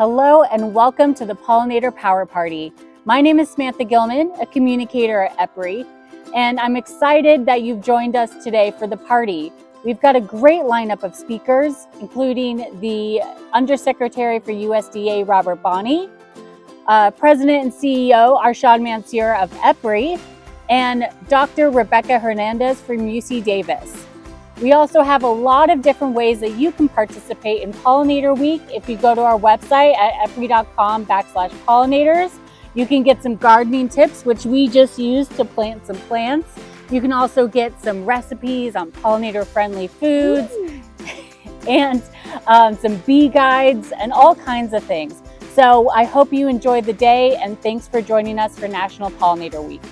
Hello and welcome to the Pollinator Power Party. My name is Samantha Gilman, a communicator at EPRI, and I'm excited that you've joined us today for the party. We've got a great lineup of speakers, including the Undersecretary for USDA, Robert Bonney, President and CEO, Arshad Mansoor of EPRI, and Dr. Rebecca Hernandez from UC Davis. We also have a lot of different ways that you can participate in Pollinator Week. If you go to our website at epri.com/pollinators, you can get some gardening tips, which we just used to plant some plants. You can also get some recipes on pollinator-friendly foods and some bee guides and all kinds of things. So I hope you enjoyed the day, and thanks for joining us for National Pollinator Week.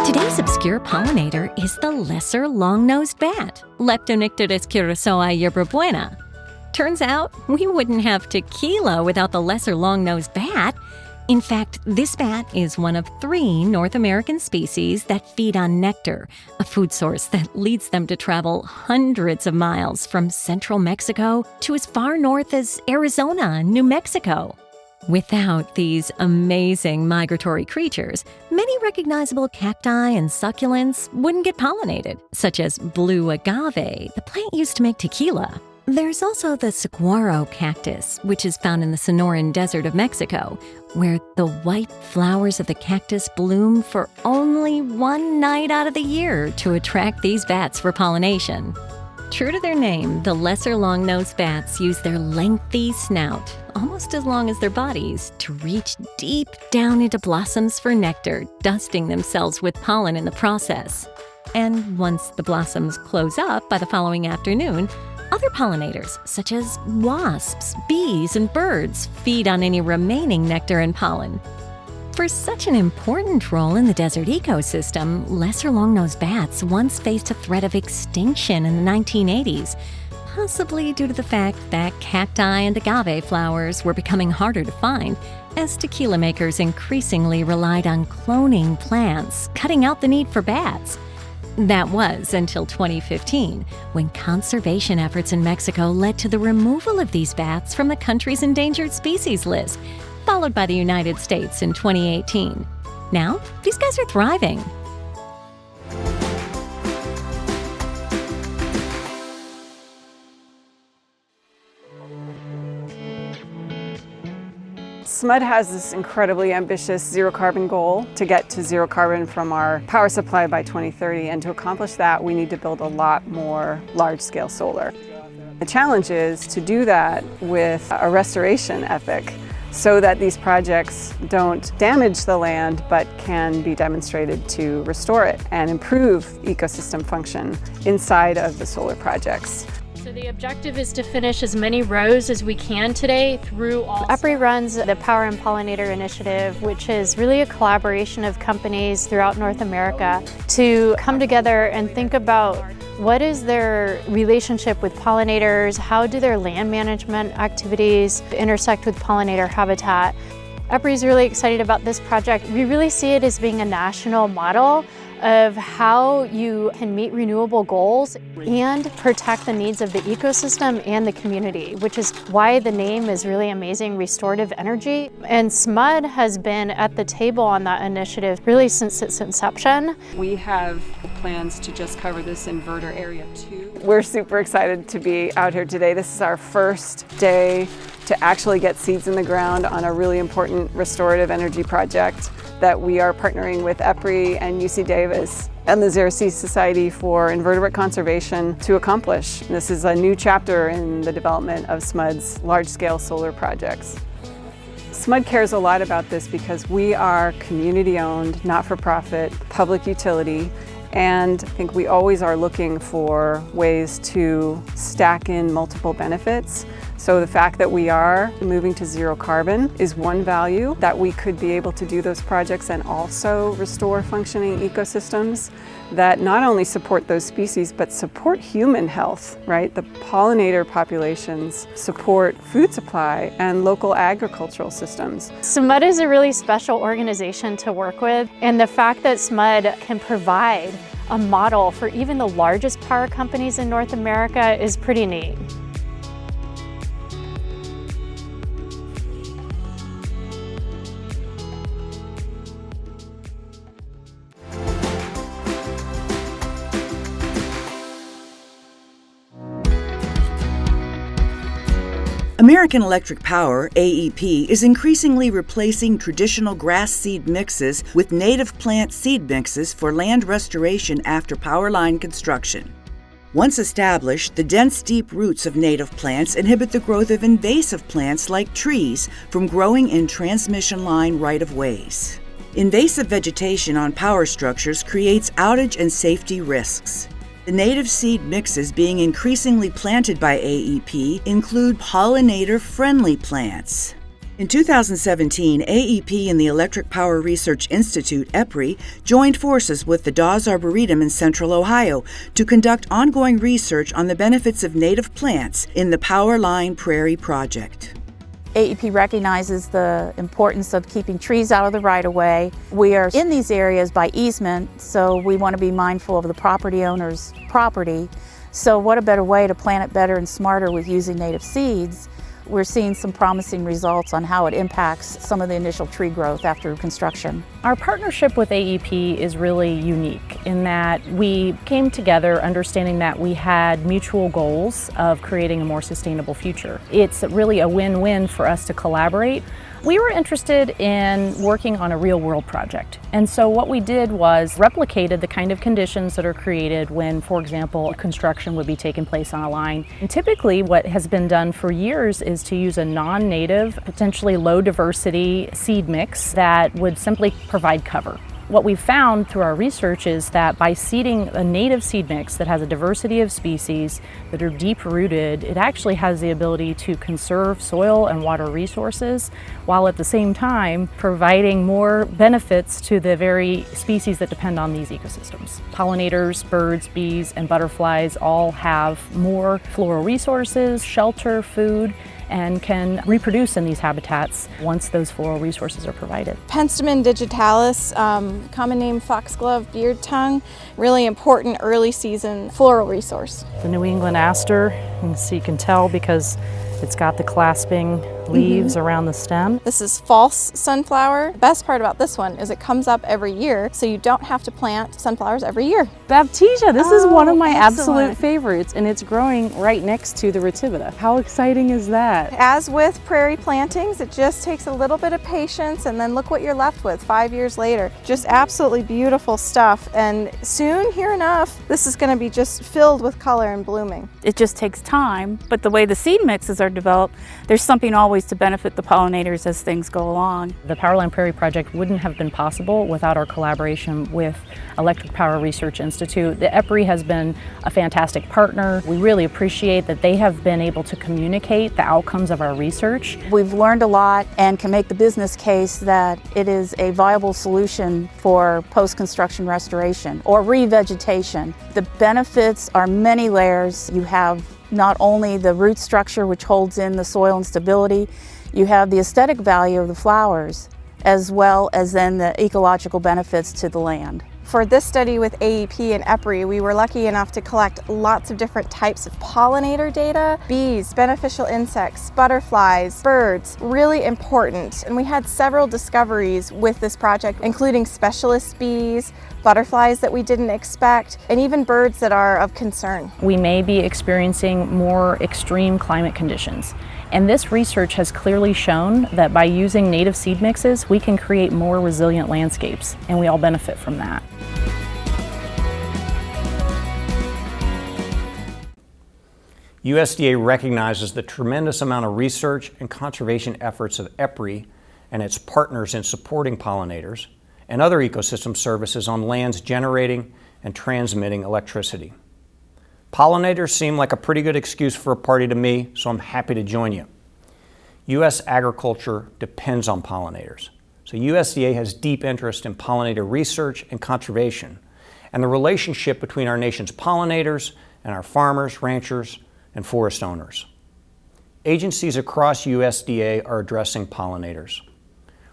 Today's obscure pollinator is the lesser long-nosed bat, Leptonicteris curacao yerba buena. Turns out, we wouldn't have tequila without the lesser long-nosed bat. In fact, this bat is one of 3 North American species that feed on nectar, a food source that leads them to travel hundreds of miles from central Mexico to as far north as Arizona and New Mexico. Without these amazing migratory creatures, many recognizable cacti and succulents wouldn't get pollinated, such as blue agave, the plant used to make tequila. There's also the saguaro cactus, which is found in the Sonoran Desert of Mexico, where the white flowers of the cactus bloom for only one night out of the year to attract these bats for pollination. True to their name, the lesser long-nosed bats use their lengthy snout, almost as long as their bodies, to reach deep down into blossoms for nectar, dusting themselves with pollen in the process. And once the blossoms close up by the following afternoon, other pollinators, such as wasps, bees, and birds, feed on any remaining nectar and pollen. For such an important role in the desert ecosystem, lesser long-nosed bats once faced a threat of extinction in the 1980s, possibly due to the fact that cacti and agave flowers were becoming harder to find as tequila makers increasingly relied on cloning plants, cutting out the need for bats. That was until 2015, when conservation efforts in Mexico led to the removal of these bats from the country's endangered species list, followed by the United States in 2018. Now, these guys are thriving. SMUD has this incredibly ambitious zero carbon goal to get to zero carbon from our power supply by 2030, and to accomplish that we need to build a lot more large-scale solar. The challenge is to do that with a restoration ethic so that these projects don't damage the land but can be demonstrated to restore it and improve ecosystem function inside of the solar projects. So the objective is to finish as many rows as we can today through all. EPRI runs the Power and Pollinator Initiative, which is really a collaboration of companies throughout North America to come together and think about what is their relationship with pollinators, how do their land management activities intersect with pollinator habitat. EPRI is really excited about this project. We really see it as being a national model of how you can meet renewable goals and protect the needs of the ecosystem and the community, which is why the name is really amazing, restorative energy. And SMUD has been at the table on that initiative really since its inception. We have plans to just cover this inverter area too. We're super excited to be out here today. This is our first day to actually get seeds in the ground on a really important restorative energy project that we are partnering with EPRI and UC Davis and the Xerces Society for Invertebrate Conservation to accomplish. This is a new chapter in the development of SMUD's large-scale solar projects. SMUD cares a lot about this because we are community-owned, not-for-profit, public utility, and I think we always are looking for ways to stack in multiple benefits So the fact that we are moving to zero carbon is one value, that we could be able to do those projects and also restore functioning ecosystems that not only support those species but support human health, right? The pollinator populations support food supply and local agricultural systems. SMUD is a really special organization to work with, and the fact that SMUD can provide a model for even the largest power companies in North America is pretty neat. American Electric Power, AEP, is increasingly replacing traditional grass seed mixes with native plant seed mixes for land restoration after power line construction. Once established, the dense, deep roots of native plants inhibit the growth of invasive plants like trees from growing in transmission line right-of-ways. Invasive vegetation on power structures creates outage and safety risks. The native seed mixes being increasingly planted by AEP include pollinator-friendly plants. In 2017, AEP and the Electric Power Research Institute, EPRI, joined forces with the Dawes Arboretum in Central Ohio to conduct ongoing research on the benefits of native plants in the Power Line Prairie Project. AEP recognizes the importance of keeping trees out of the right-of-way. We are in these areas by easement, so we want to be mindful of the property owner's property. So what a better way to plant it better and smarter with using native seeds. We're seeing some promising results on how it impacts some of the initial tree growth after construction. Our partnership with AEP is really unique in that we came together understanding that we had mutual goals of creating a more sustainable future. It's really a win-win for us to collaborate. We were interested in working on a real-world project, and so what we did was replicated the kind of conditions that are created when, for example, construction would be taking place on a line. And typically what has been done for years is to use a non-native, potentially low-diversity seed mix that would simply provide cover. What we've found through our research is that by seeding a native seed mix that has a diversity of species that are deep-rooted, it actually has the ability to conserve soil and water resources, while at the same time providing more benefits to the very species that depend on these ecosystems. Pollinators, birds, bees, and butterflies all have more floral resources, shelter, food, and can reproduce in these habitats once those floral resources are provided. Penstemon digitalis, common name foxglove beard tongue, really important early season floral resource. The New England aster, you can tell because it's got the clasping leaves around the stem. This is false sunflower. The best part about this one is it comes up every year, so you don't have to plant sunflowers every year. Baptisia, this is one of my excellent. absolute favorites, and it's growing right next to the retivita. How exciting is that? As with prairie plantings, it just takes a little bit of patience, and then look what you're left with 5 years later. Just absolutely beautiful stuff, and soon, here enough, this is going to be just filled with color and blooming. It just takes time, but the way the seed mixes are developed, there's something always to benefit the pollinators as things go along. The Powerline Prairie Project wouldn't have been possible without our collaboration with Electric Power Research Institute. The EPRI has been a fantastic partner. We really appreciate that they have been able to communicate the outcomes of our research. We've learned a lot and can make the business case that it is a viable solution for post-construction restoration or revegetation. The benefits are many layers. You have not only the root structure, which holds in the soil and stability, you have the aesthetic value of the flowers, as well as then the ecological benefits to the land. For this study with AEP and EPRI, we were lucky enough to collect lots of different types of pollinator data, bees, beneficial insects, butterflies, birds, really important. And we had several discoveries with this project, including specialist bees, butterflies that we didn't expect, and even birds that are of concern. We may be experiencing more extreme climate conditions. And this research has clearly shown that by using native seed mixes, we can create more resilient landscapes, and we all benefit from that. USDA recognizes the tremendous amount of research and conservation efforts of EPRI and its partners in supporting pollinators and other ecosystem services on lands generating and transmitting electricity. Pollinators seem like a pretty good excuse for a party to me, so I'm happy to join you. U.S. agriculture depends on pollinators. So USDA has deep interest in pollinator research and conservation, and the relationship between our nation's pollinators and our farmers, ranchers, and forest owners. Agencies across USDA are addressing pollinators.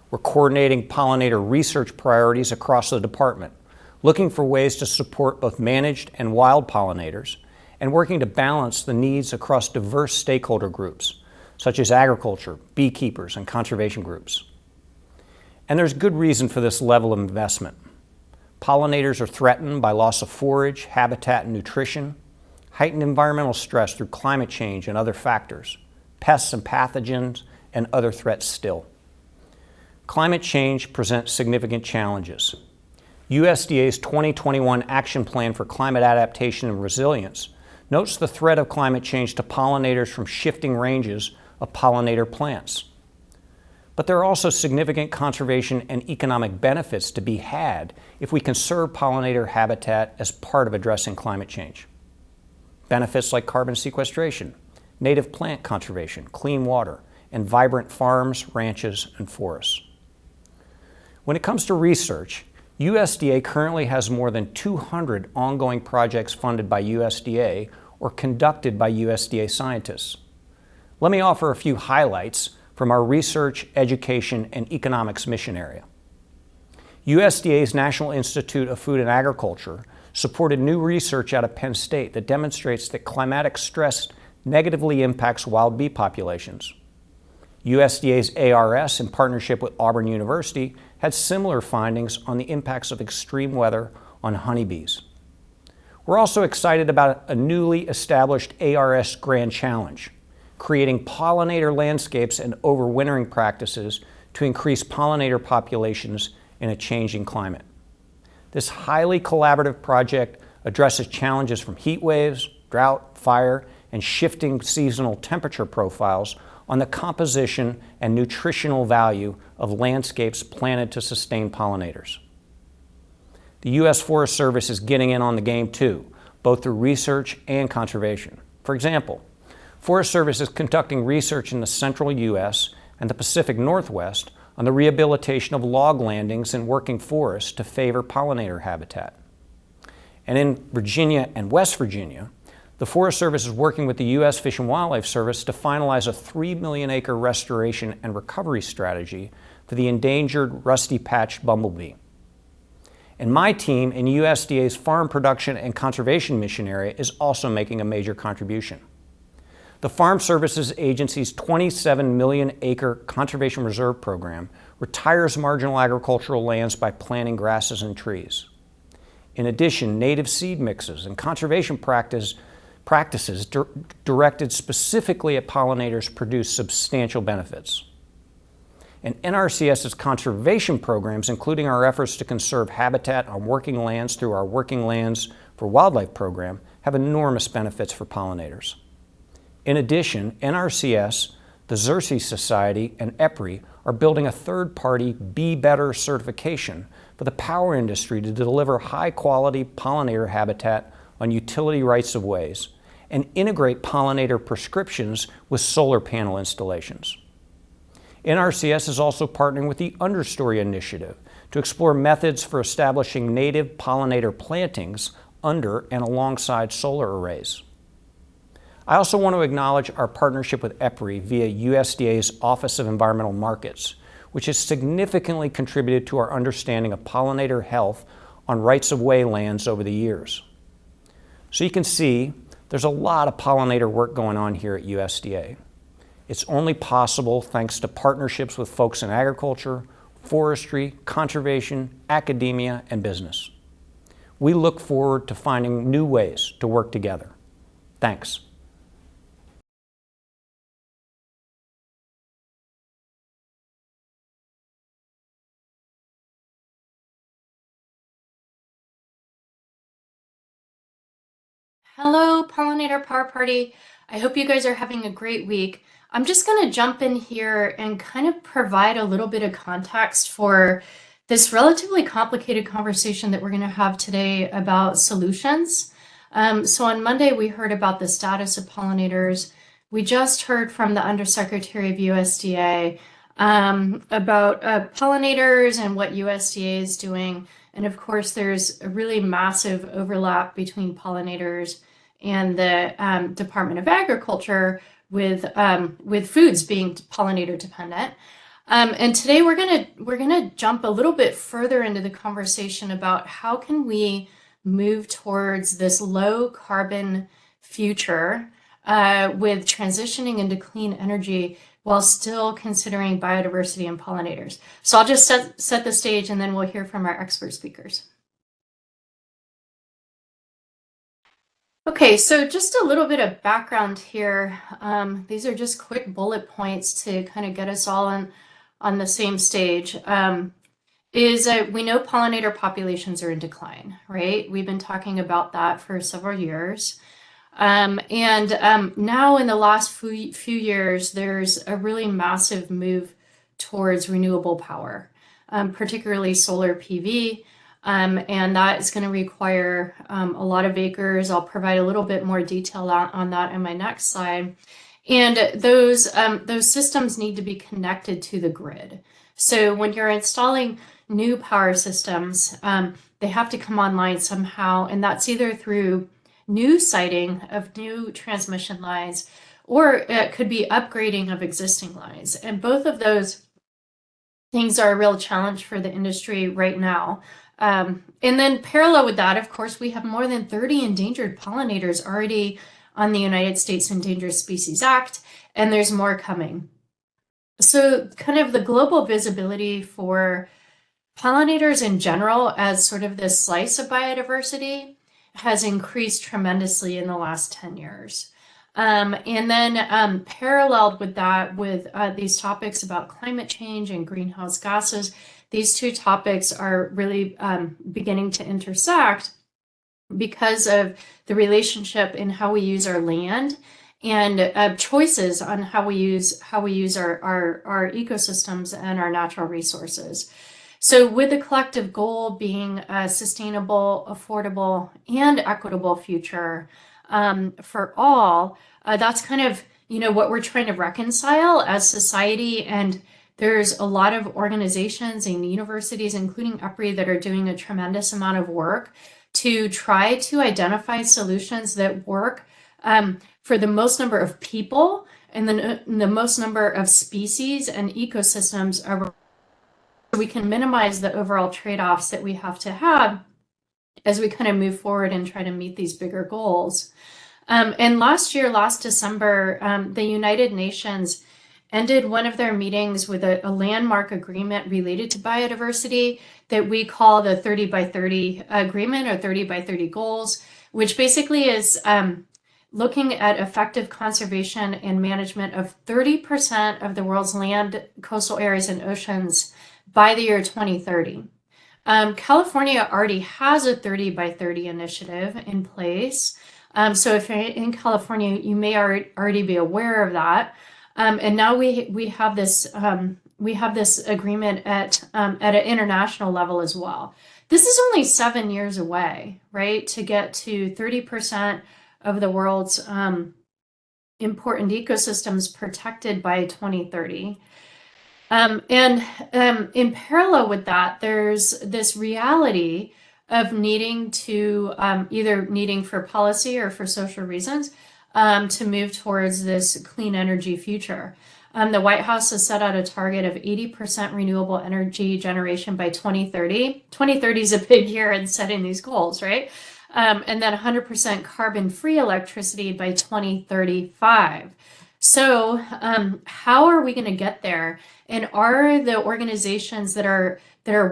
We're coordinating pollinator research priorities across the department, looking for ways to support both managed and wild pollinators, and working to balance the needs across diverse stakeholder groups, such as agriculture, beekeepers, and conservation groups. And there's good reason for this level of investment. Pollinators are threatened by loss of forage, habitat, and nutrition, heightened environmental stress through climate change and other factors, pests and pathogens, and other threats still. Climate change presents significant challenges. USDA's 2021 Action Plan for Climate Adaptation and Resilience notes the threat of climate change to pollinators from shifting ranges of pollinator plants. But there are also significant conservation and economic benefits to be had if we conserve pollinator habitat as part of addressing climate change. Benefits like carbon sequestration, native plant conservation, clean water, and vibrant farms, ranches, and forests. When it comes to research, USDA currently has more than 200 ongoing projects funded by USDA or conducted by USDA scientists. Let me offer a few highlights from our research, education, and economics mission area. USDA's National Institute of Food and Agriculture supported new research out of Penn State that demonstrates that climatic stress negatively impacts wild bee populations. USDA's ARS, in partnership with Auburn University, had similar findings on the impacts of extreme weather on honeybees. We're also excited about a newly established ARS Grand Challenge, creating pollinator landscapes and overwintering practices to increase pollinator populations in a changing climate. This highly collaborative project addresses challenges from heat waves, drought, fire, and shifting seasonal temperature profiles on the composition and nutritional value of landscapes planted to sustain pollinators. The U.S. Forest Service is getting in on the game too, both through research and conservation. For example, Forest Service is conducting research in the central U.S. and the Pacific Northwest on the rehabilitation of log landings in working forests to favor pollinator habitat. And in Virginia and West Virginia, the Forest Service is working with the U.S. Fish and Wildlife Service to finalize a 3 million acre restoration and recovery strategy for the endangered rusty-patched bumblebee. And my team in USDA's Farm Production and Conservation Mission Area is also making a major contribution. The Farm Services Agency's 27 million acre Conservation Reserve Program retires marginal agricultural lands by planting grasses and trees. In addition, native seed mixes and conservation practices directed specifically at pollinators produce substantial benefits. And NRCS's conservation programs, including our efforts to conserve habitat on working lands through our Working Lands for Wildlife program, have enormous benefits for pollinators. In addition, NRCS, the Xerces Society, and EPRI are building a third-party Be Better certification for the power industry to deliver high-quality pollinator habitat on utility rights-of-ways and integrate pollinator prescriptions with solar panel installations. NRCS is also partnering with the Understory Initiative to explore methods for establishing native pollinator plantings under and alongside solar arrays. I also want to acknowledge our partnership with EPRI via USDA's Office of Environmental Markets, which has significantly contributed to our understanding of pollinator health on rights-of-way lands over the years. So you can see there's a lot of pollinator work going on here at USDA. It's only possible thanks to partnerships with folks in agriculture, forestry, conservation, academia, and business. We look forward to finding new ways to work together. Thanks. Hello, Pollinator Power Party. I hope you guys are having a great week. I'm just going to jump in here and kind of provide a little bit of context for this relatively complicated conversation that we're going to have today about solutions. So on Monday, we heard about the status of pollinators. We just heard from the Undersecretary of USDA about pollinators and what USDA is doing. And of course, there's a really massive overlap between pollinators and the Department of Agriculture with foods being pollinator dependent. And today we're gonna jump a little bit further into the conversation about how can we move towards this low carbon future with transitioning into clean energy while still considering biodiversity and pollinators. So I'll just set the stage and then we'll hear from our expert speakers. Okay, so just a little bit of background here. These are just quick bullet points to kind of get us all on the same stage. We know pollinator populations are in decline, right? We've been talking about that for several years. Now in the last few years, there's a really massive move towards renewable power, particularly solar PV. And that is going to require a lot of acres. I'll provide a little bit more detail on that in my next slide. And those systems need to be connected to the grid. So when you're installing new power systems, they have to come online somehow, and that's either through new siting of new transmission lines, or it could be upgrading of existing lines. And both of those things are a real challenge for the industry right now. And then parallel with that, of course, we have more than 30 endangered pollinators already on the United States Endangered Species Act, and there's more coming. So kind of the global visibility for pollinators in general as sort of this slice of biodiversity has increased tremendously in the last 10 years. And then paralleled with that, with these topics about climate change and greenhouse gases, these two topics are really beginning to intersect because of the relationship in how we use our land and choices on how we use our ecosystems and our natural resources. So with the collective goal being a sustainable, affordable, and equitable future for all, that's kind of, what we're trying to reconcile as society. And there's a lot of organizations and universities, including EPRI, that are doing a tremendous amount of work to try to identify solutions that work for the most number of people and the most number of species and ecosystems around. We can minimize the overall trade-offs that we have to have as we kind of move forward and try to meet these bigger goals. And last December, the United Nations ended one of their meetings with a landmark agreement related to biodiversity that we call the 30 by 30 agreement, or 30 by 30 goals, which basically is looking at effective conservation and management of 30% of the world's land, coastal areas, and oceans by the year 2030. California already has a 30 by 30 initiative in place. So if you're in California, you may already be aware of that. And now we have this agreement at an international level as well. This is only 7 years away, right, to get to 30% of the world's important ecosystems protected by 2030. And in parallel with that, there's this reality of needing to either needing for policy or for social reasons to move towards this clean energy future. The White House has set out a target of 80% renewable energy generation by 2030. 2030 is a big year in setting these goals, right? And then 100% carbon-free electricity by 2035. So how are we going to get there? And are the organizations that are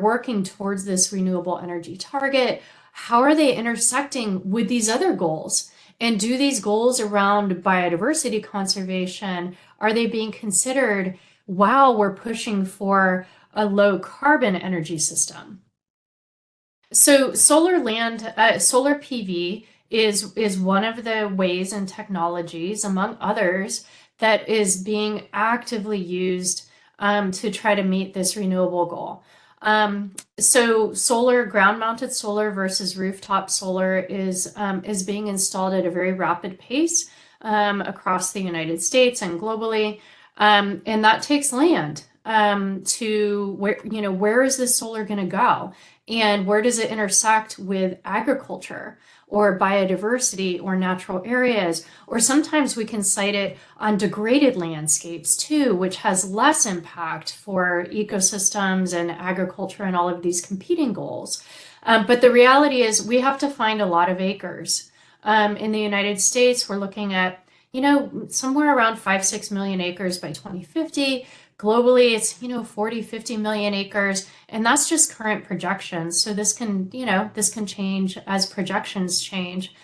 working towards this renewable energy target, how are they intersecting with these other goals? And do these goals around biodiversity conservation, are they being considered while we're pushing for a low carbon energy system? So solar PV is one of the ways and technologies, among others, that is being actively used to try to meet this renewable goal. So solar, ground-mounted solar versus rooftop solar is being installed at a very rapid pace across the United States and globally, and that takes land to where is this solar going to go, and where does it intersect with agriculture or biodiversity or natural areas, or sometimes we can site it on degraded landscapes too, which has less impact for ecosystems and agriculture and all of these competing goals. But the reality is we have to find a lot of acres. In the United States, we're looking at, somewhere around 5-6 million acres by 2050. Globally, it's, 40-50 million acres, and that's just current projections. So this can change as projections change.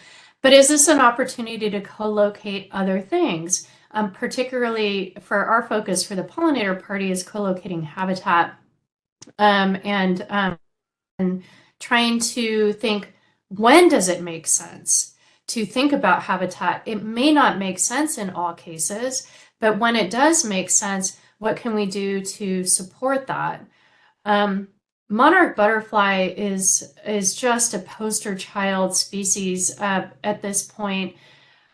But is this an opportunity to co-locate other things? Particularly for our focus for the Pollinator Party is co-locating habitat, and trying to think, when does it make sense to think about habitat? It may not make sense in all cases, but when it does make sense, what can we do to support that? Monarch butterfly is just a poster child species at this point.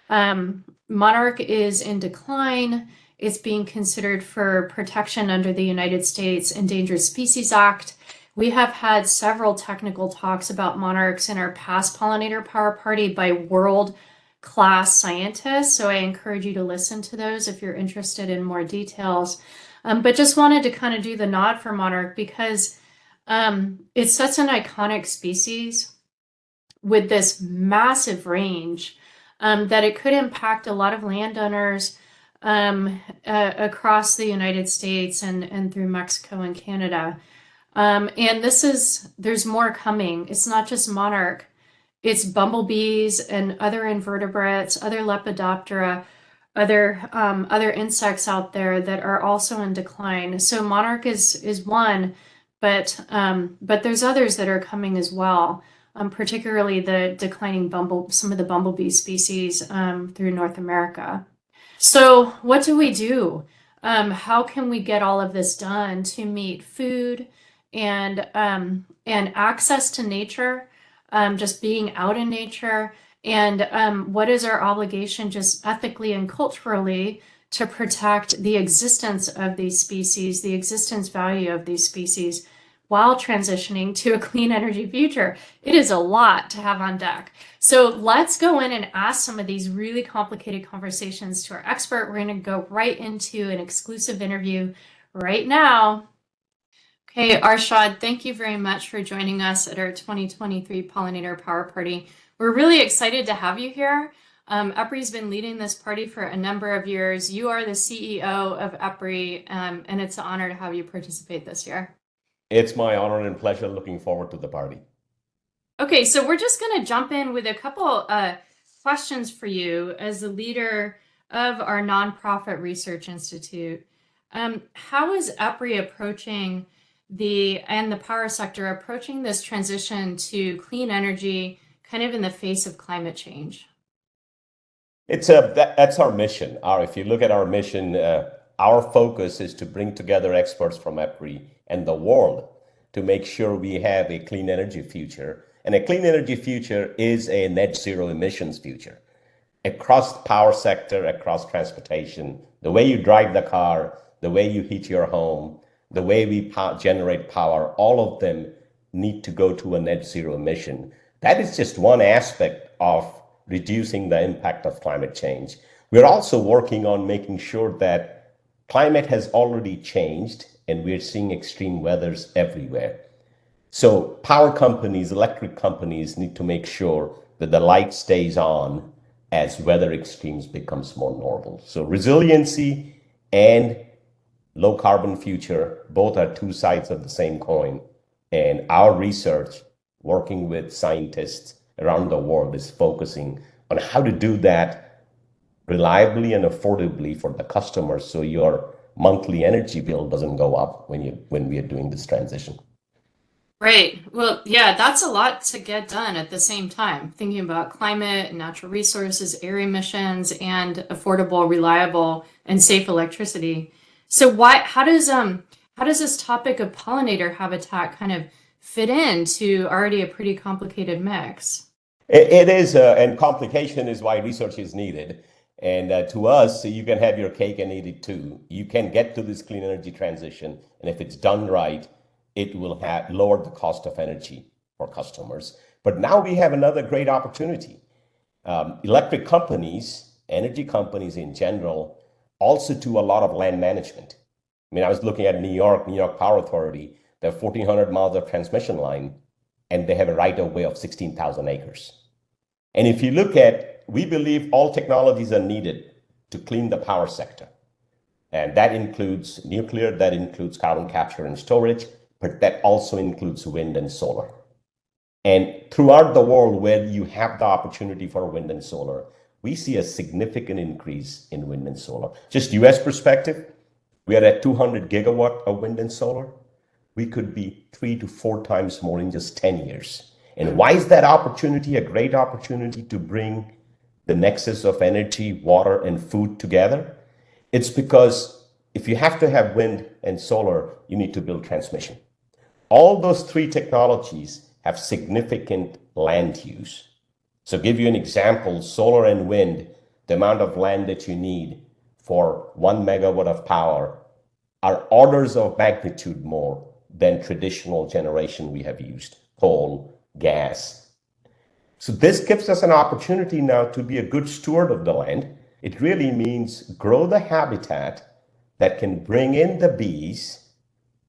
Monarch is in decline. It's being considered for protection under the United States Endangered Species Act. We have had several technical talks about monarchs in our past Pollinator Power Party by world-class scientists, so I encourage you to listen to those if you're interested in more details. But just wanted to kind of do the nod for monarch because it's such an iconic species with this massive range that it could impact a lot of landowners across the United States and through Mexico and Canada. And there's more coming. It's not just monarch, it's bumblebees and other invertebrates, other Lepidoptera, other insects out there that are also in decline. So monarch is one, but there's others that are coming as well, particularly the declining some of the bumblebee species through North America. So what do we do? How can we get all of this done to meet food and access to nature, just being out in nature? And what is our obligation just ethically and culturally to protect the existence of these species, the existence value of these species, while transitioning to a clean energy future? It is a lot to have on deck. So let's go in and ask some of these really complicated conversations to our expert. We're going to go right into an exclusive interview right now. Okay, Arshad, thank you very much for joining us at our 2023 Pollinator Power Party. We're really excited to have you here. EPRI's been leading this party for a number of years. You are the CEO of EPRI, and it's an honor to have you participate this year. It's my honor and pleasure. Looking forward to the party. Okay, so we're just going to jump in with a couple questions for you as the leader of our nonprofit research institute. How is EPRI approaching the power sector approaching this transition to clean energy, kind of in the face of climate change? That's our mission. If you look at our mission, our focus is to bring together experts from EPRI and the world to make sure we have a clean energy future. And a clean energy future is a net zero emissions future. Across the power sector, across transportation, the way you drive the car, the way you heat your home, the way we generate power, all of them need to go to a net zero emission. That is just one aspect of reducing the impact of climate change. We're also working on making sure that climate has already changed and we're seeing extreme weathers everywhere. So power companies, electric companies need to make sure that the light stays on as weather extremes becomes more normal. So resiliency and low carbon future, both are two sides of the same coin. And our research, working with scientists around the world, is focusing on how to do that reliably and affordably for the customers, so your monthly energy bill doesn't go up when we are doing this transition. Right. Well, yeah, that's a lot to get done at the same time, thinking about climate and natural resources, air emissions, and affordable, reliable, and safe electricity. So how how does this topic of pollinator habitat kind of fit into already a pretty complicated mix? It is, and complication is why research is needed. And to us, you can have your cake and eat it too. You can get to this clean energy transition, and if it's done right, it will have lowered the cost of energy for customers. But now we have another great opportunity. Electric companies, energy companies in general, also do a lot of land management. I mean, I was looking at New York Power Authority. They have 1,400 miles of transmission line, and they have a right of way of 16,000 acres. And if you look at, we believe all technologies are needed to clean the power sector. And that includes nuclear, that includes carbon capture and storage, but that also includes wind and solar. And throughout the world where you have the opportunity for wind and solar, we see a significant increase in wind and solar. Just US perspective, we are at 200 gigawatt of wind and solar. We could be 3 to 4 times more in just 10 years. And why is that opportunity a great opportunity to bring the nexus of energy, water, and food together? It's because if you have to have wind and solar, you need to build transmission. All those 3 technologies have significant land use. So give you an example, solar and wind, the amount of land that you need for 1 megawatt of power are orders of magnitude more than traditional generation we have used, coal, gas. So this gives us an opportunity now to be a good steward of the land. It really means grow the habitat that can bring in the bees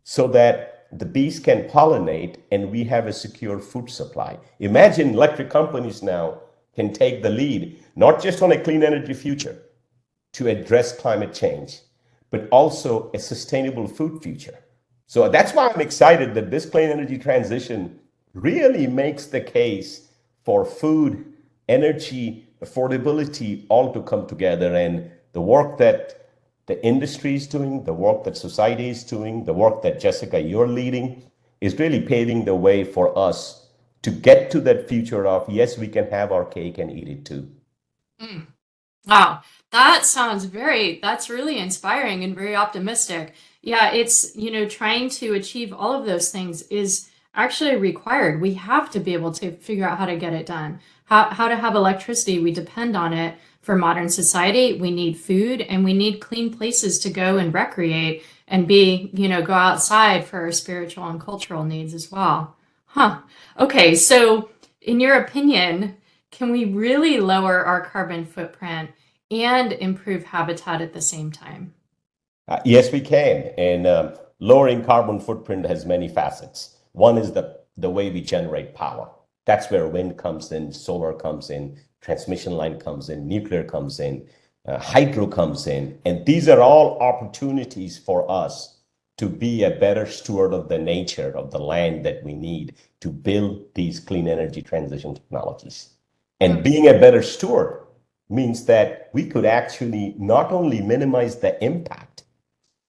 so that the bees can pollinate and we have a secure food supply. Imagine electric companies now can take the lead, not just on a clean energy future to address climate change, but also a sustainable food future. So that's why I'm excited that this clean energy transition really makes the case for food, energy, affordability all to come together. And the work that the industry is doing, the work that society is doing, the work that Jessica, you're leading, is really paving the way for us to get to that future of, yes, we can have our cake and eat it too. Wow, that's really inspiring and very optimistic. Yeah, it's, trying to achieve all of those things is actually required. We have to be able to figure out how to get it done. How to have electricity, we depend on it for modern society. We need food and we need clean places to go and recreate and go outside for our spiritual and cultural needs as well. Okay, so in your opinion, can we really lower our carbon footprint and improve habitat at the same time? Yes, we can. And lowering carbon footprint has many facets. One is the way we generate power. That's where wind comes in, solar comes in, transmission line comes in, nuclear comes in, hydro comes in. And these are all opportunities for us to be a better steward of the nature of the land that we need to build these clean energy transition technologies. And being a better steward means that we could actually not only minimize the impact.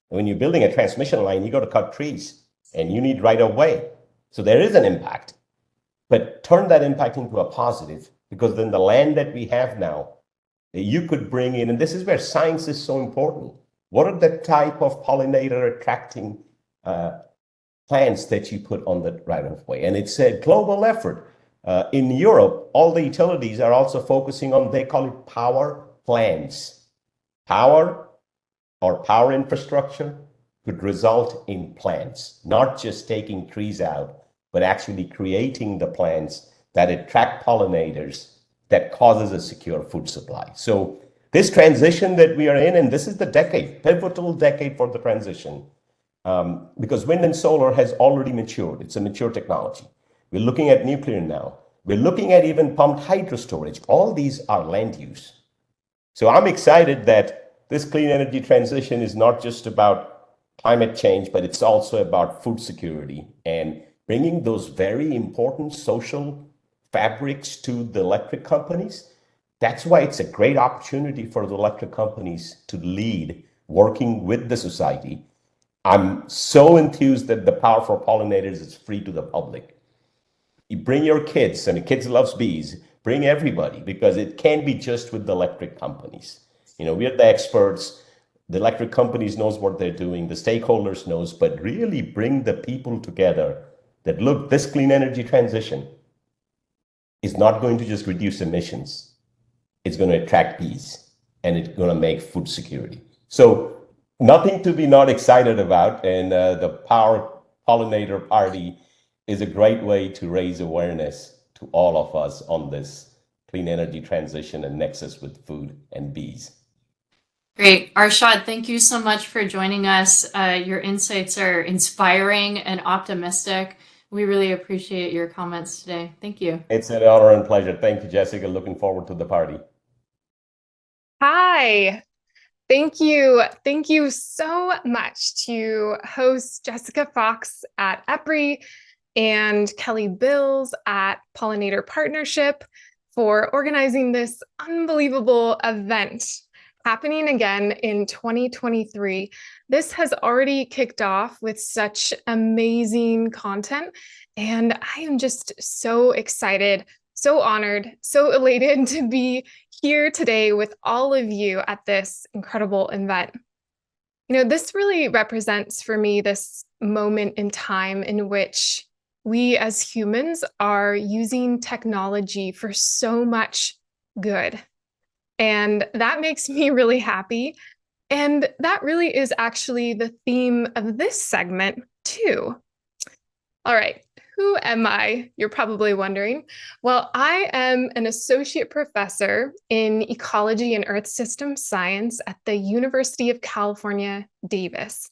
When you're building a transmission line, you got to cut trees and you need right of way. So there is an impact, but turn that impact into a positive, because then the land that we have now, you could bring in, and this is where science is so important. What are the type of pollinator attracting plants that you put on the right of way? And it's a global effort. In Europe, all the utilities are also focusing on, they call it power plants. Power or power infrastructure could result in plants, not just taking trees out, but actually creating the plants that attract pollinators that causes a secure food supply. So this transition that we are in, and this is the decade, pivotal decade for the transition, because wind and solar has already matured. It's a mature technology. We're looking at nuclear now. We're looking at even pumped hydro storage. All these are land use. So I'm excited that this clean energy transition is not just about climate change, but it's also about food security and bringing those very important social fabrics to the electric companies. That's why it's a great opportunity for the electric companies to lead, working with the society. I'm so enthused that the power for pollinators is free to the public. You bring your kids, and the kids loves bees, bring everybody, because it can't be just with the electric companies. We are the experts. The electric companies knows what they're doing, the stakeholders knows, but really bring the people together that, look, this clean energy transition is not going to just reduce emissions. It's going to attract bees, and it's going to make food security. So nothing to be not excited about, and the Pollinator Party is a great way to raise awareness to all of us on this clean energy transition and nexus with food and bees. Great. Arshad, thank you so much for joining us. Your insights are inspiring and optimistic. We really appreciate your comments today. Thank you. It's an honor and pleasure. Thank you, Jessica. Looking forward to the party. Hi. Thank you. Thank you so much to host Jessica Fox at EPRI and Kelly Bills at Pollinator Partnership for organizing this unbelievable event happening again in 2023. This has already kicked off with such amazing content, and I am just so excited, so honored, so elated to be here today with all of you at this incredible event. You know, this really represents for me this moment in time in which we as humans are using technology for so much good. And that makes me really happy. And that really is actually the theme of this segment too. All right, who am I? You're probably wondering. Well, I am an associate professor in ecology and earth system science at the University of California, Davis.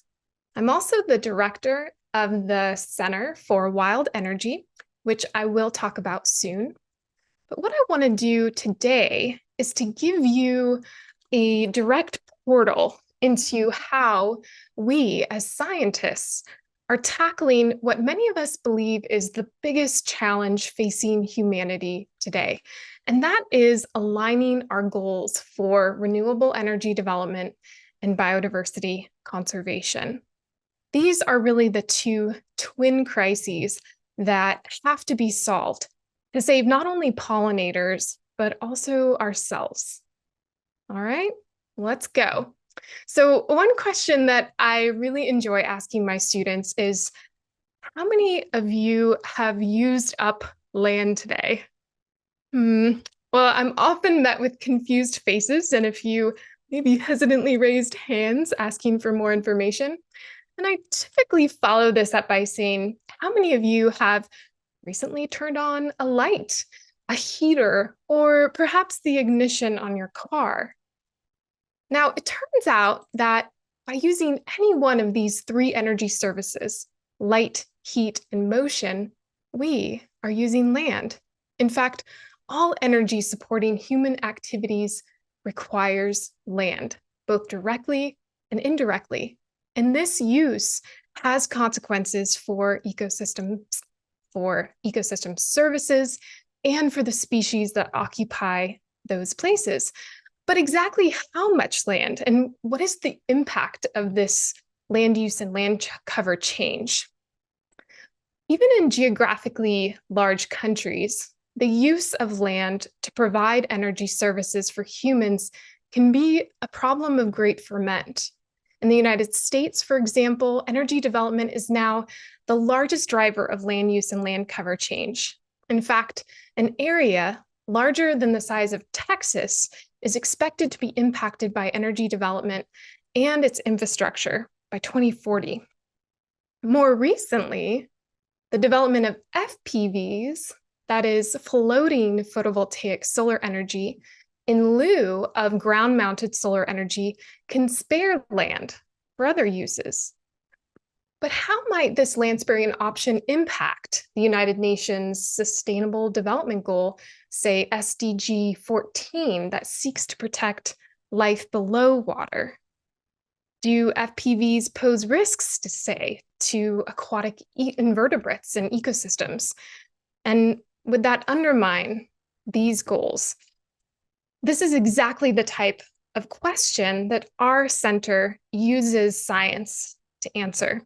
I'm also the director of the Center for Wild Energy, which I will talk about soon. But what I want to do today is to give you a direct portal into how we as scientists are tackling what many of us believe is the biggest challenge facing humanity today. And that is aligning our goals for renewable energy development and biodiversity conservation. These are really the two twin crises that have to be solved to save not only pollinators, but also ourselves. All right, let's go. So one question that I really enjoy asking my students is, how many of you have used up land today? Well, I'm often met with confused faces and a few maybe hesitantly raised hands asking for more information. And I typically follow this up by saying, how many of you have recently turned on a light, a heater, or perhaps the ignition on your car? Now, it turns out that by using any one of these three energy services, light, heat, and motion, we are using land. In fact, all energy supporting human activities requires land, both directly and indirectly. And this use has consequences for ecosystem services and for the species that occupy those places. But exactly how much land and what is the impact of this land use and land cover change? Even in geographically large countries, the use of land to provide energy services for humans can be a problem of great ferment. In the United States, for example, energy development is now the largest driver of land use and land cover change. In fact, an area larger than the size of Texas is expected to be impacted by energy development and its infrastructure by 2040. More recently, the development of FPVs, that is floating photovoltaic solar energy, in lieu of ground-mounted solar energy, can spare land for other uses. But how might this land-sparing option impact the United Nations Sustainable Development Goal, say SDG 14, that seeks to protect life below water? Do FPVs pose risks, to aquatic invertebrates and ecosystems? And would that undermine these goals? This is exactly the type of question that our center uses science to answer.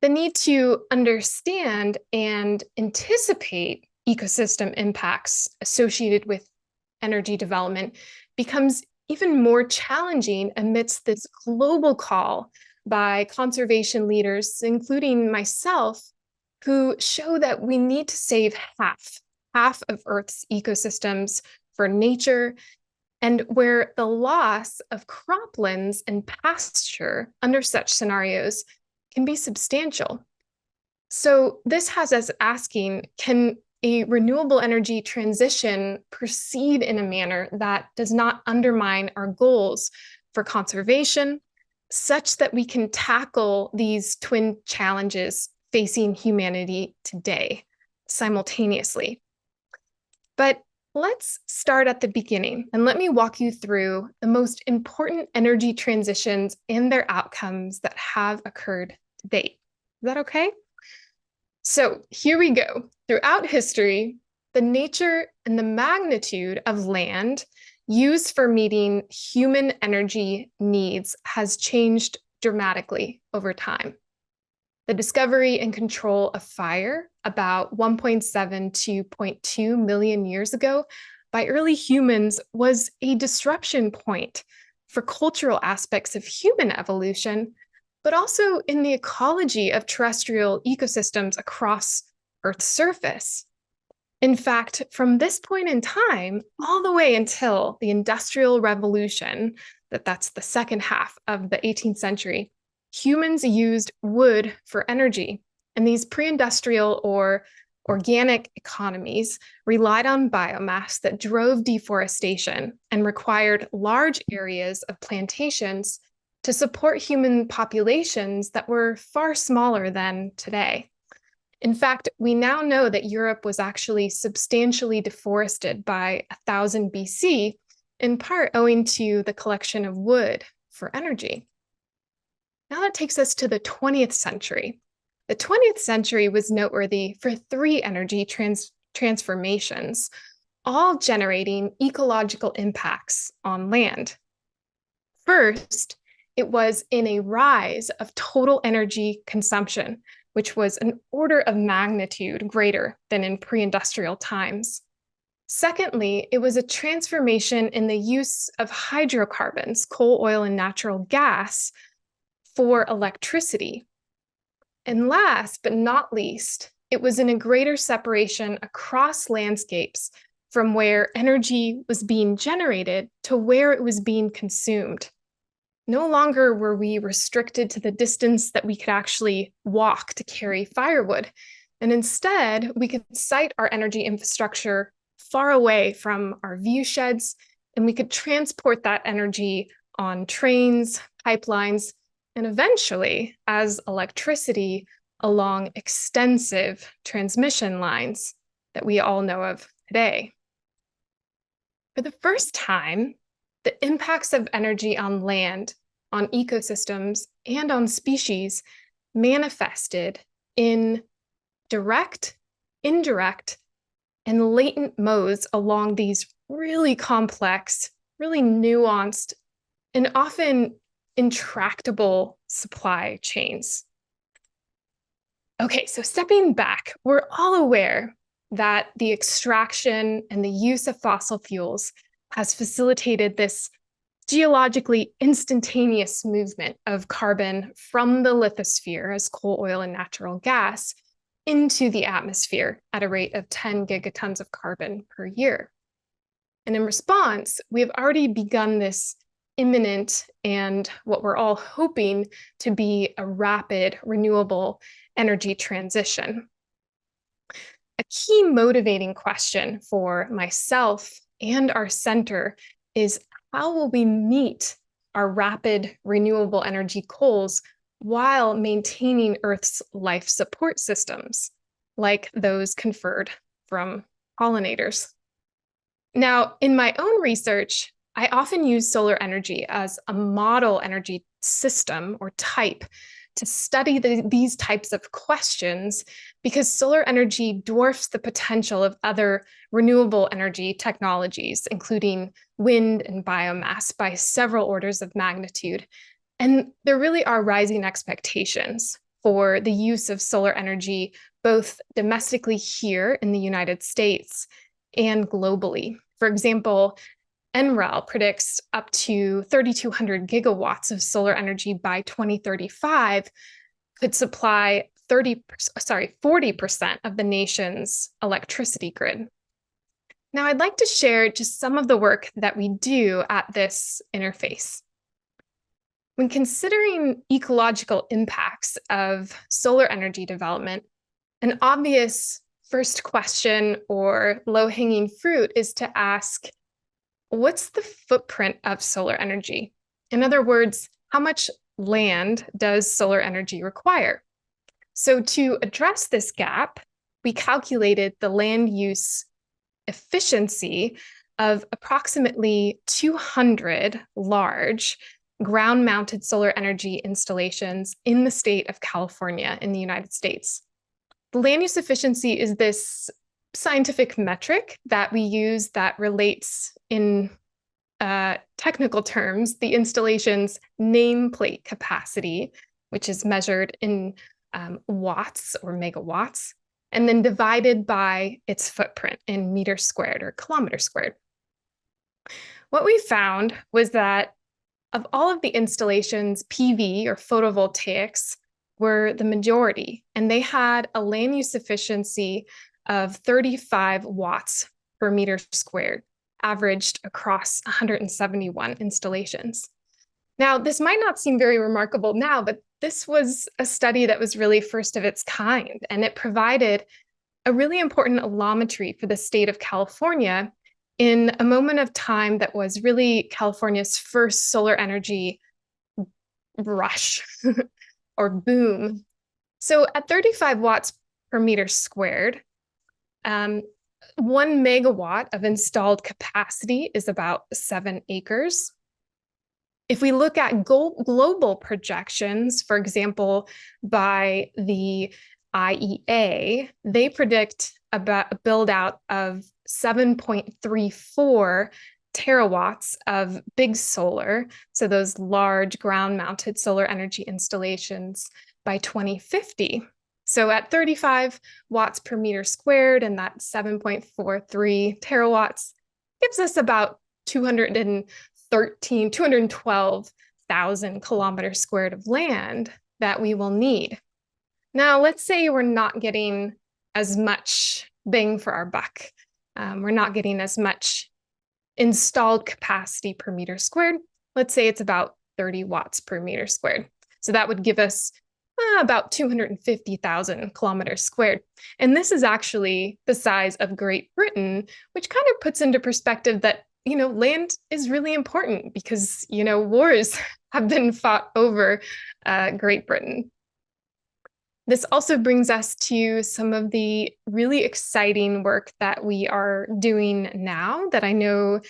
The need to understand and anticipate ecosystem impacts associated with energy development becomes even more challenging amidst this global call by conservation leaders, including myself, who show that we need to save half of Earth's ecosystems for nature, and where the loss of croplands and pasture under such scenarios can be substantial. So this has us asking, can a renewable energy transition proceed in a manner that does not undermine our goals for conservation, such that we can tackle these twin challenges facing humanity today simultaneously? But let's start at the beginning and let me walk you through the most important energy transitions and their outcomes that have occurred to date. Is that okay? So here we go. Throughout history, the nature and the magnitude of land used for meeting human energy needs has changed dramatically over time. The discovery and control of fire about 1.7 to 0.2 million years ago by early humans was a disruption point for cultural aspects of human evolution, but also in the ecology of terrestrial ecosystems across Earth's surface. In fact, from this point in time, all the way until the Industrial Revolution, that's the second half of the 18th century, humans used wood for energy. And these pre-industrial or organic economies relied on biomass that drove deforestation and required large areas of plantations to support human populations that were far smaller than today. In fact, we now know that Europe was actually substantially deforested by 1000 BC, in part owing to the collection of wood for energy. Now that takes us to the 20th century. The 20th century was noteworthy for three energy transformations, all generating ecological impacts on land. First, it was in a rise of total energy consumption, which was an order of magnitude greater than in pre-industrial times. Secondly, it was a transformation in the use of hydrocarbons, coal, oil, and natural gas, for electricity. And last but not least, it was in a greater separation across landscapes from where energy was being generated to where it was being consumed. No longer were we restricted to the distance that we could actually walk to carry firewood. And instead, we could site our energy infrastructure far away from our view sheds, and we could transport that energy on trains, pipelines, and eventually as electricity along extensive transmission lines that we all know of today. For the first time, the impacts of energy on land, on ecosystems, and on species manifested in direct, indirect, and latent modes along these really complex, really nuanced, and often intractable supply chains. Okay, so stepping back, we're all aware that the extraction and the use of fossil fuels has facilitated this geologically instantaneous movement of carbon from the lithosphere as coal, oil, and natural gas into the atmosphere at a rate of 10 gigatons of carbon per year. And in response, we have already begun this imminent and what we're all hoping to be a rapid renewable energy transition. A key motivating question for myself and our center is, how will we meet our rapid renewable energy goals while maintaining Earth's life support systems, like those conferred from pollinators? Now, in my own research, I often use solar energy as a model energy system or type to study these types of questions, because solar energy dwarfs the potential of other renewable energy technologies, including wind and biomass, by several orders of magnitude. And there really are rising expectations for the use of solar energy, both domestically here in the United States and globally. For example, NREL predicts up to 3,200 gigawatts of solar energy by 2035 could supply 40% of the nation's electricity grid. Now, I'd like to share just some of the work that we do at this interface. When considering ecological impacts of solar energy development, an obvious first question or low-hanging fruit is to ask, what's the footprint of solar energy? In other words, how much land does solar energy require? So to address this gap, we calculated the land use efficiency of approximately 200 large ground-mounted solar energy installations in the state of California in the United States. The land use efficiency is this scientific metric that we use that relates in technical terms, the installation's nameplate capacity, which is measured in watts or megawatts, and then divided by its footprint in meters squared or kilometers squared. What we found was that of all of the installations, PV or photovoltaics were the majority, and they had a land use efficiency of 35 watts per meter squared, averaged across 171 installations. Now, this might not seem very remarkable now, but this was a study that was really first of its kind, and it provided a really important allometry for the state of California in a moment of time that was really California's first solar energy rush or boom. So at 35 watts per meter squared, 1 megawatt of installed capacity is about 7 acres. If we look at global projections, for example, by the IEA, they predict about a build out of 7.34 terawatts of big solar, so those large ground-mounted solar energy installations by 2050. So at 35 watts per meter squared and that 7.43 terawatts gives us about 212,000 kilometers squared of land that we will need. Now, let's say we're not getting as much bang for our buck. We're not getting as much installed capacity per meter squared. Let's say it's about 30 watts per meter squared. So that would give us about 250,000 kilometers squared. And this is actually the size of Great Britain, which kind of puts into perspective that, land is really important because, wars have been fought over Great Britain. This also brings us to some of the really exciting work that we are doing now that I know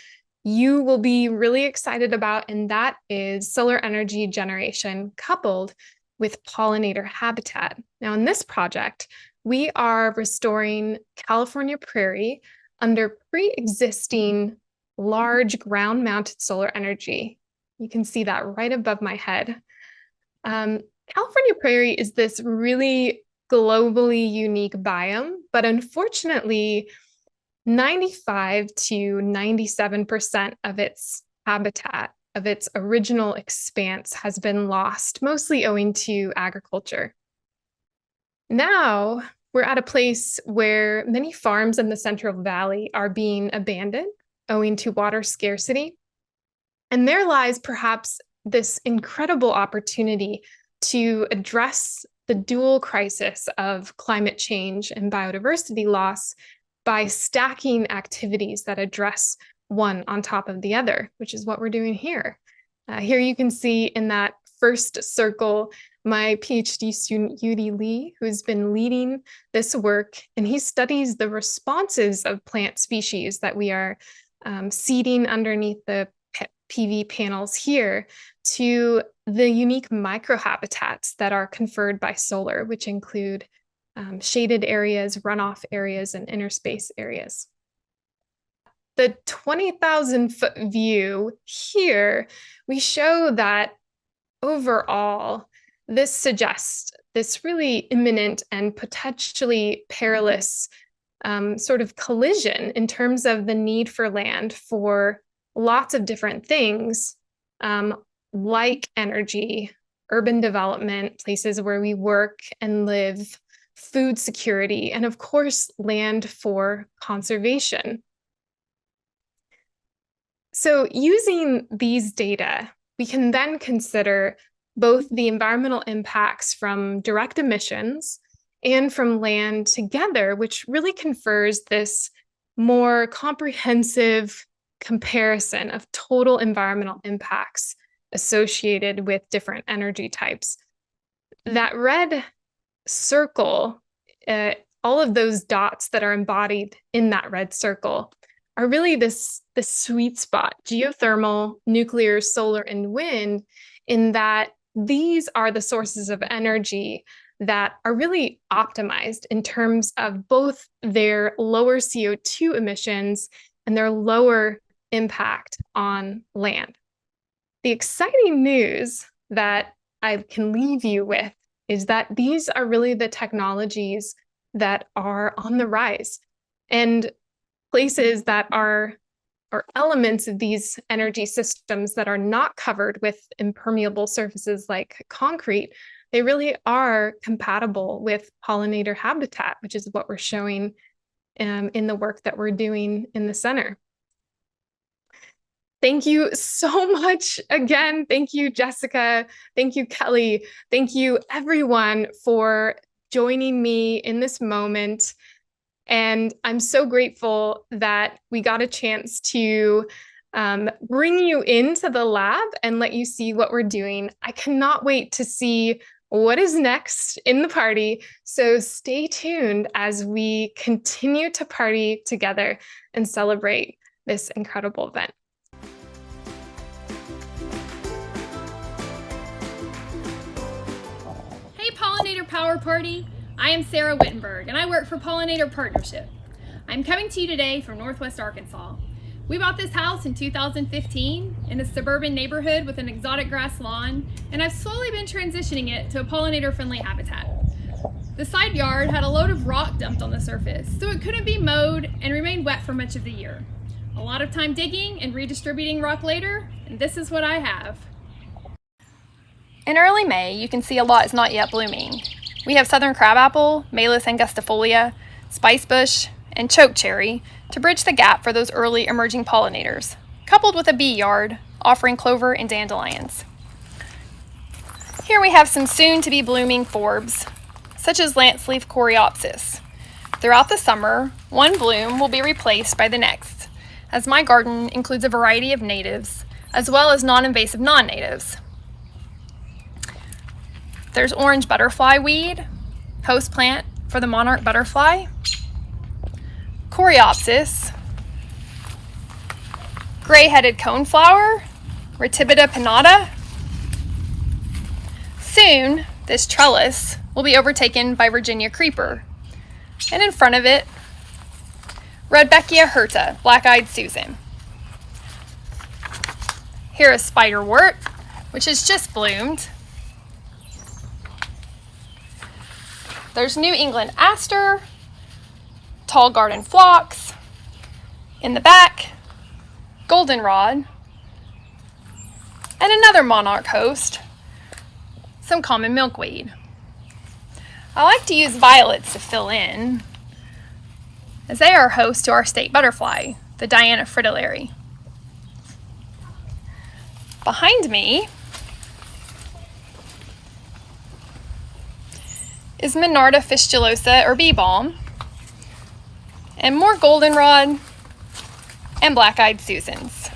you will be really excited about, and that is solar energy generation coupled with pollinator habitat. Now, in this project, we are restoring California prairie under pre-existing large ground-mounted solar energy. You can see that right above my head. California prairie is this really globally unique biome, but unfortunately, 95 to 97% of its habitat, of its original expanse, has been lost, mostly owing to agriculture. Now, we're at a place where many farms in the Central Valley are being abandoned, owing to water scarcity. And there lies perhaps this incredible opportunity to address the dual crisis of climate change and biodiversity loss by stacking activities that address one on top of the other, which is what we're doing here. Here you can see in that first circle my PhD student, Yudi Lee, who's been leading this work, and he studies the responses of plant species that we are seeding underneath the PV panels here to the unique microhabitats that are conferred by solar, which include shaded areas, runoff areas, and interspace areas. The 20,000-foot view here, we show that overall, this suggests this really imminent and potentially perilous sort of collision in terms of the need for land for lots of different things, like energy, urban development, places where we work and live, food security, and of course, land for conservation. So using these data, we can then consider both the environmental impacts from direct emissions and from land together, which really confers this more comprehensive comparison of total environmental impacts associated with different energy types. That red circle, all of those dots that are embodied in that red circle are really this sweet spot, geothermal, nuclear, solar, and wind, in that these are the sources of energy that are really optimized in terms of both their lower CO2 emissions and their lower impact on land. The exciting news that I can leave you with is that these are really the technologies that are on the rise. And places that are, or elements of these energy systems that are not covered with impermeable surfaces like concrete, they really are compatible with pollinator habitat, which is what we're showing in the work that we're doing in the center. Thank you so much again. Thank you, Jessica. Thank you, Kelly. Thank you, everyone, for joining me in this moment. And I'm so grateful that we got a chance to bring you into the lab and let you see what we're doing. I cannot wait to see what is next in the party. So stay tuned as we continue to party together and celebrate this incredible event. Hey, Pollinator Power Party! I am Sarah Wittenberg, and I work for Pollinator Partnership. I'm coming to you today from Northwest Arkansas. We bought this house in 2015 in a suburban neighborhood with an exotic grass lawn, and I've slowly been transitioning it to a pollinator-friendly habitat. The side yard had a load of rock dumped on the surface, so it couldn't be mowed and remained wet for much of the year. A lot of time digging and redistributing rock later, and this is what I have. In early May, you can see a lot is not yet blooming. We have southern crabapple, Malus angustifolia, spicebush, and chokecherry to bridge the gap for those early emerging pollinators, coupled with a bee yard offering clover and dandelions. Here we have some soon-to-be blooming forbs, such as lanceleaf coreopsis. Throughout the summer, one bloom will be replaced by the next, as my garden includes a variety of natives, as well as non-invasive non-natives. There's orange butterfly weed, host plant for the monarch butterfly, coreopsis, gray-headed coneflower, Ratibida pinnata. Soon, this trellis will be overtaken by Virginia creeper, and in front of it, Rudbeckia hirta, black-eyed Susan. Here is spiderwort, which has just bloomed. There's New England aster, tall garden phlox. In the back, goldenrod, and another monarch host, some common milkweed. I like to use violets to fill in, as they are host to our state butterfly, the Diana fritillary. Behind me is Monarda fistulosa or bee balm, and more goldenrod and black-eyed Susans.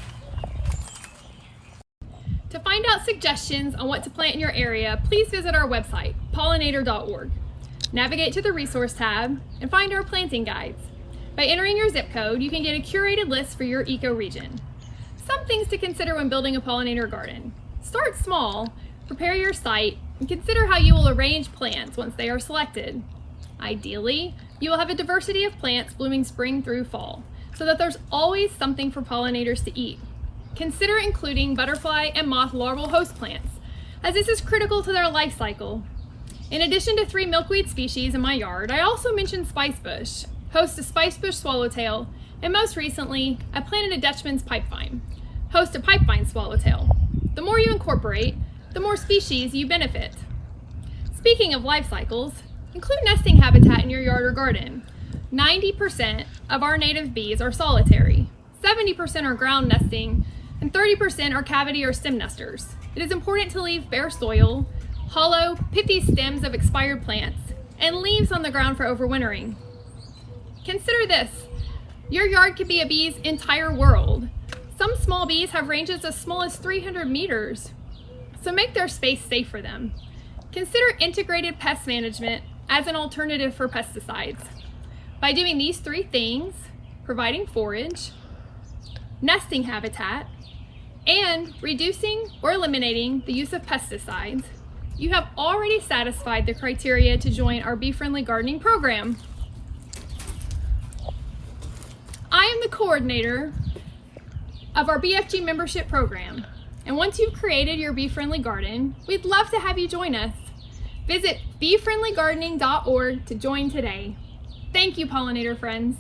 To find out suggestions on what to plant in your area, please visit our website, pollinator.org. Navigate to the resource tab and find our planting guides. By entering your zip code, you can get a curated list for your ecoregion. Some things to consider when building a pollinator garden. Start small, prepare your site, and consider how you will arrange plants once they are selected. Ideally, you will have a diversity of plants blooming spring through fall, so that there's always something for pollinators to eat. Consider including butterfly and moth larval host plants, as this is critical to their life cycle. In addition to 3 milkweed species in my yard, I also mentioned spicebush, host to spicebush swallowtail, and most recently, I planted a Dutchman's pipevine. host a pipevine swallowtail. The more you incorporate, the more species you benefit. Speaking of life cycles, include nesting habitat in your yard or garden. 90% of our native bees are solitary, 70% are ground nesting, and 30% are cavity or stem nesters. It is important to leave bare soil, hollow, pithy stems of expired plants, and leaves on the ground for overwintering. Consider this: your yard could be a bee's entire world. Some small bees have ranges as small as 300 meters, so make their space safe for them. Consider integrated pest management as an alternative for pesticides. By doing these 3 things, providing forage, nesting habitat, and reducing or eliminating the use of pesticides, you have already satisfied the criteria to join our bee-friendly gardening program. I am the coordinator of our BFG membership program, and once you've created your bee-friendly garden, we'd love to have you join us. Visit beefriendlygardening.org to join today. Thank you, pollinator friends.